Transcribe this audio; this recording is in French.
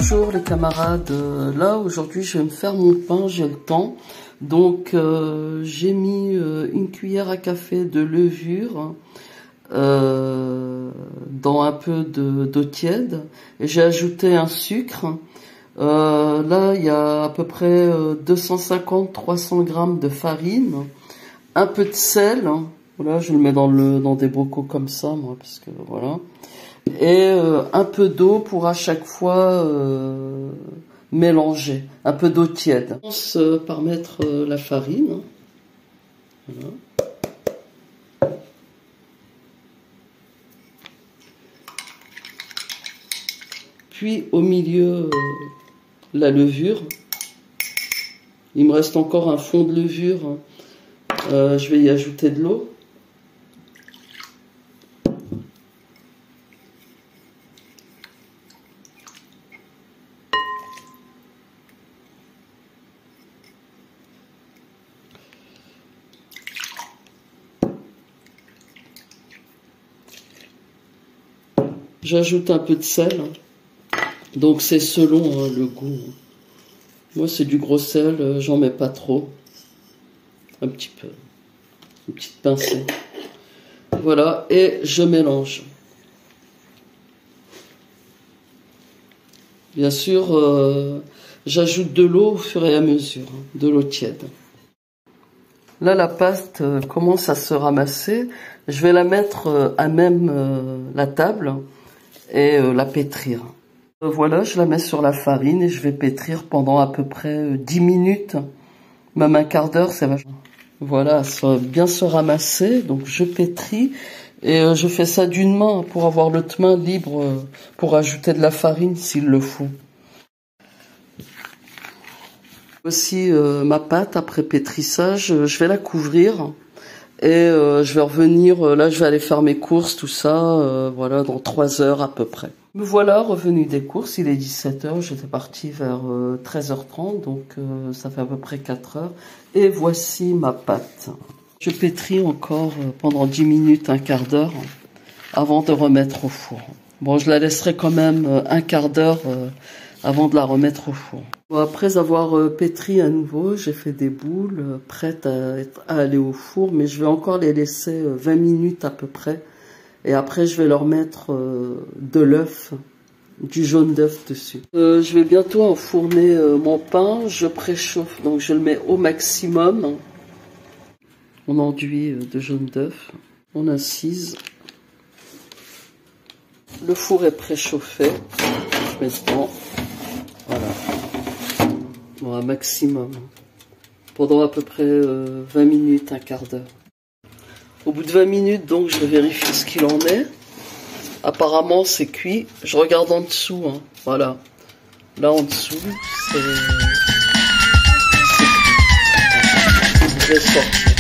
Bonjour les camarades, là aujourd'hui je vais me faire mon pain, j'ai le temps. Donc j'ai mis une cuillère à café de levure dans un peu d'eau tiède et j'ai ajouté un sucre. Là il y a à peu près 250-300 grammes de farine, un peu de sel. Voilà, je le mets dans des bocaux comme ça moi, parce que voilà. Et un peu d'eau pour à chaque fois mélanger, un peu d'eau tiède. Je commence par mettre la farine. Voilà. Puis au milieu la levure. Il me reste encore un fond de levure. Je vais y ajouter de l'eau. J'ajoute un peu de sel, donc c'est selon le goût. Moi c'est du gros sel, j'en mets pas trop, un petit peu, une petite pincée. Voilà, et je mélange. Bien sûr, j'ajoute de l'eau au fur et à mesure, de l'eau tiède. Là, la pâte commence à se ramasser. Je vais la mettre à même la table et la pétrir. Voilà, je la mets sur la farine et je vais pétrir pendant à peu près 10 minutes, même un quart d'heure, c'est vachement. Voilà, ça va bien se ramasser, donc je pétris et je fais ça d'une main pour avoir l'autre main libre pour ajouter de la farine s'il le faut. Voici ma pâte après pétrissage, je vais la couvrir. Et je vais revenir, là je vais aller faire mes courses, tout ça, voilà, dans 3 heures à peu près. Me voilà revenu des courses, il est 17h, j'étais partie vers 13h30, donc ça fait à peu près 4 heures. Et voici ma pâte. Je pétris encore pendant 10 minutes, un quart d'heure, avant de remettre au four. Bon, je la laisserai quand même un quart d'heure avant de la remettre au four. Bon, après avoir pétri à nouveau, j'ai fait des boules prêtes à aller au four, mais je vais encore les laisser 20 minutes à peu près. Et après, je vais leur mettre de l'œuf, du jaune d'œuf dessus. Je vais bientôt enfourner mon pain. Je préchauffe, donc je le mets au maximum. On enduit de jaune d'œuf. On incise. Le four est préchauffé. Je mets dedans. Voilà. Bon, un maximum. Pendant à peu près 20 minutes, un quart d'heure. Au bout de 20 minutes, donc, je vérifie ce qu'il en est. Apparemment, c'est cuit. Je regarde en dessous, hein. Voilà. Là, en dessous, c'est cuit. Je vais sortir.